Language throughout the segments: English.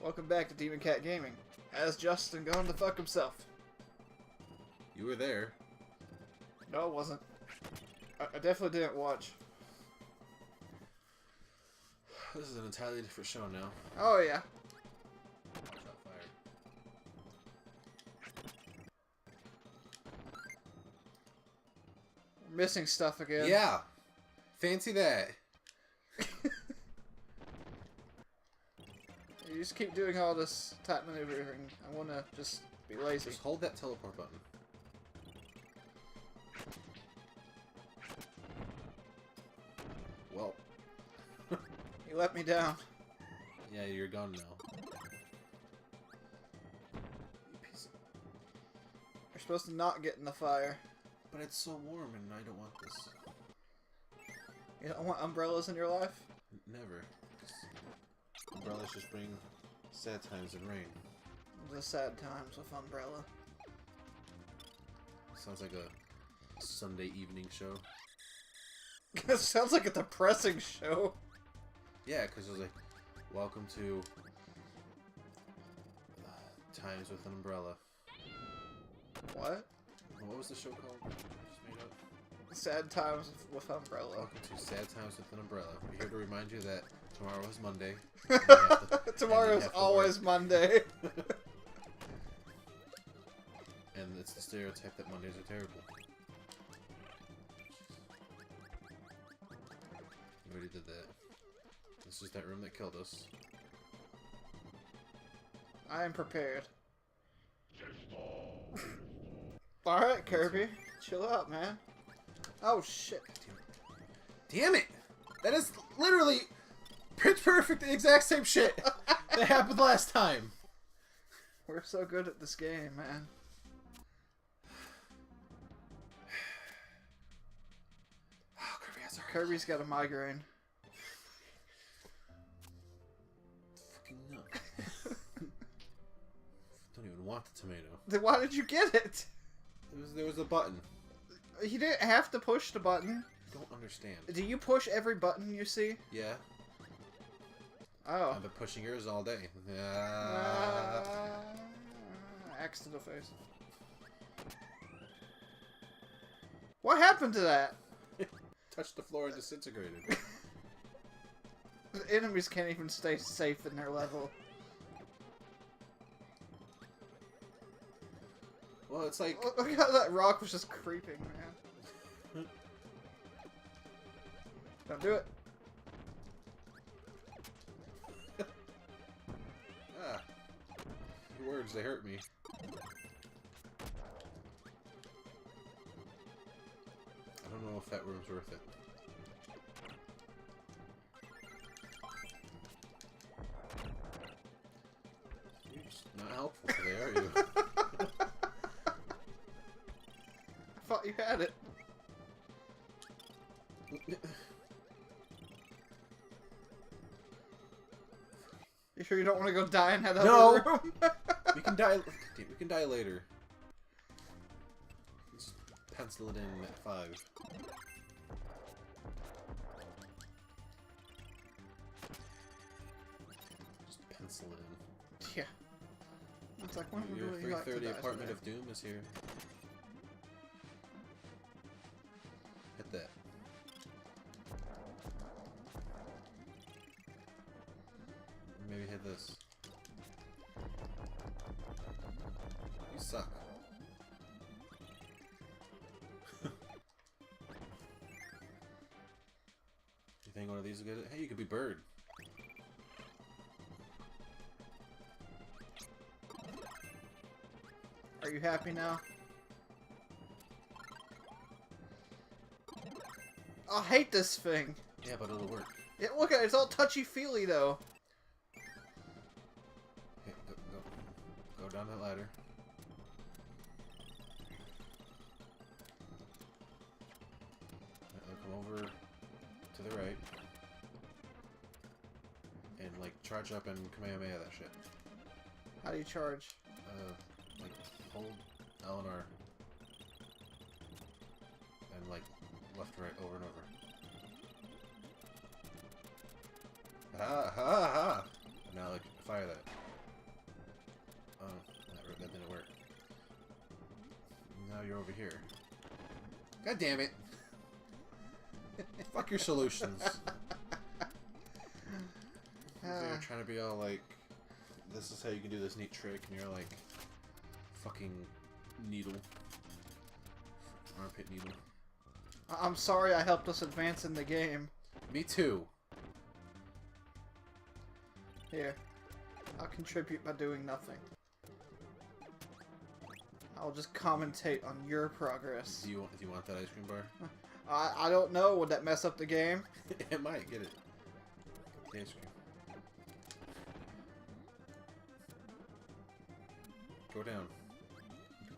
Welcome back to Demon Cat Gaming. Has Justin gone to fuck himself? You were there. No, it wasn't. I definitely didn't watch. This is an entirely different show now. Oh, yeah. Shot fired. We're missing stuff again. Yeah. Fancy that. You just keep doing all this type maneuvering. I want to just be lazy. Just hold that teleport button. Well. You let me down. Yeah, you're gone now. You piece of... You're supposed to not get in the fire. But it's so warm and I don't want this. You don't want umbrellas in your life? Never. Umbrellas just bring sad times and rain. The sad times with umbrella. Sounds like a Sunday evening show. It sounds like a depressing show. Yeah, because it was like, welcome to Times with an Umbrella. What? What was the show called? I just made up. Sad times with umbrella. Welcome to Sad Times with an Umbrella. We're here to remind you that tomorrow is Monday. Tomorrow's always Monday. And it's the stereotype that Mondays are terrible. You already did that. This is that room that killed us. I am prepared. Alright, Kirby. Chill out, man. Oh, shit. Damn it! That is literally pitch perfect, the exact same shit that happened last time. We're so good at this game, man. Oh, Kirby has a Kirby's got a migraine. fucking nut. Don't even want the tomato. Then why did you get it? There was a button. You didn't have to push the button. I don't understand. Do you push every button you see? Yeah. Oh. I've been pushing yours all day. Axe to the face. What happened to that? Touched the floor and disintegrated. The enemies can't even stay safe in their level. Well, it's like... Look how that rock was just creeping, man. Don't do it. Ah. Your words, they hurt me. I don't know if that room's worth it. You're just not helpful today, are you? I thought you had it. You sure you don't want to go die in that other room? We can die. We can die later. Just pencil it in at 5. Just pencil it in. Yeah. It's like, when Your would you like to 330 die Apartment today? of Doom is here. Hit that. Maybe hit this. You suck. You think one of these is good? Hey, you could be Bird. Are you happy now? I hate this thing. Yeah, but it'll work. Yeah, look at it, it's all touchy-feely though. Okay, go down that ladder. Come over to the right. And, like, charge up and Kamehameha that shit. How do you charge? Like, hold L and R. And, like, left to right over and over. Ha ha ha! And now, like, fire that. Oh, that didn't work. Now you're over here. God damn it! Fuck your solutions. You're trying to be all like, this is how you can do this neat trick, and you're like, fucking needle. Armpit needle. I'm sorry I helped us advance in the game. Me too. Here. I'll contribute by doing nothing. I'll just commentate on your progress. Do you want that ice cream bar? I don't know. Would that mess up the game? It might. Get it. Get the ice cream. Go down.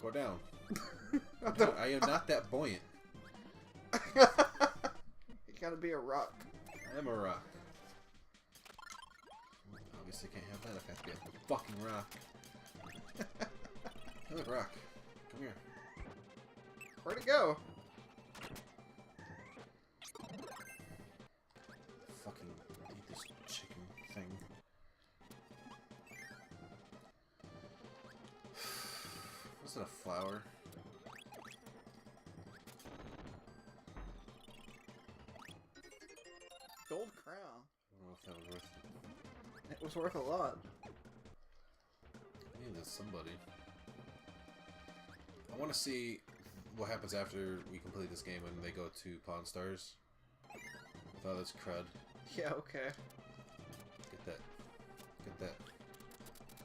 Go down. I am not that buoyant. You gotta be a rock. I am a rock. Obviously can't have that if I have to be a fucking rock. Hey, look, rock. Come here. Where'd it go? Fucking eat this chicken thing. Was it a flower? Gold crown. I don't know if that was worth it. It was worth a lot. Yeah, there's somebody. I want to see what happens after we complete this game when they go to Pawn Stars. With all this crud. Yeah, okay. Get that. Get that.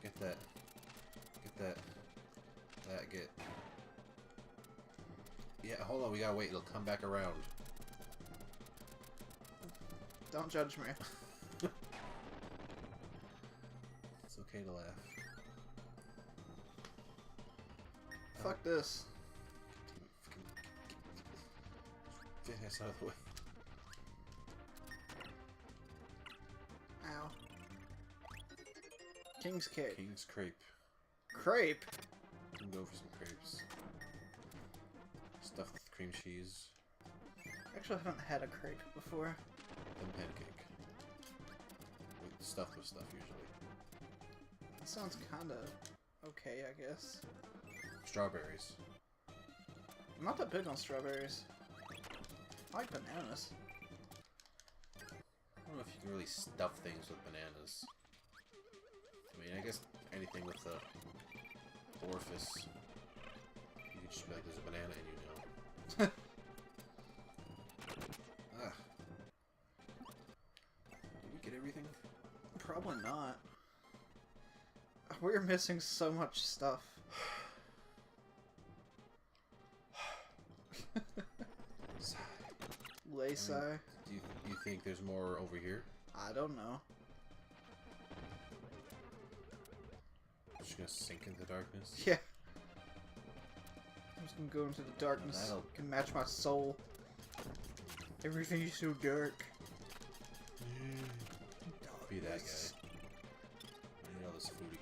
Get that. Get that. That, get. Yeah, hold on, we gotta wait, it'll come back around. Don't judge me. It's okay to laugh. Fuck this. Get this out of the way. Ow. King's cake. King's crepe. Crepe? You can go for some crepes. Stuffed with cream cheese. Actually, I haven't had a crepe before. Then pancake. Stuffed with stuff, usually. That sounds kinda okay, I guess. Strawberries. I'm not that big on strawberries. I like bananas. I don't know if you can really stuff things with bananas. I mean, I guess anything with the orifice. You could just be like, there's a banana in you now. Ah. Did we get everything? Probably not. We're missing so much stuff. Lacy. Do you think there's more over here? I don't know. Just gonna sink into darkness? Yeah. I'm just gonna go into the darkness. That'll... Can match my soul. Everything is so dark. Be that guy. I need all this food again.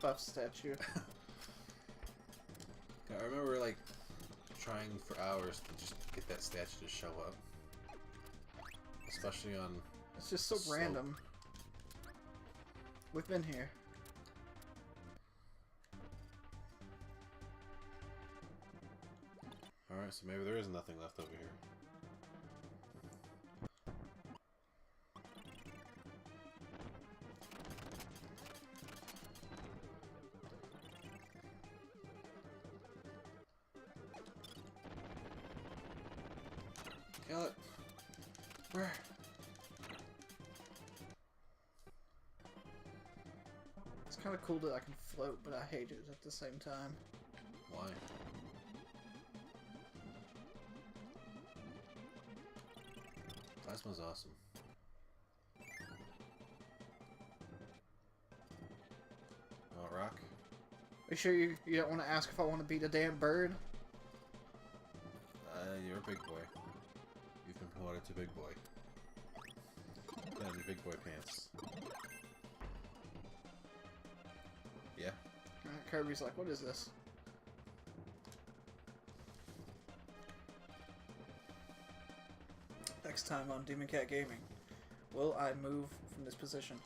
Buff statue. I remember like trying for hours to just get that statue to show up. Especially on It's just so random. We've been here. Alright, so maybe there is nothing left over here. Kill it. Where? It's kind of cool that I can float, but I hate it at the same time. Why? Plasma's awesome. Oh, rock? Are you sure you don't want to ask if I want to be the damn bird? You're a big boy. You've been promoted to big boy. Put on your big boy pants. Yeah? Kirby's like, what is this? next time on Demon Cat Gaming. Will I move from this position?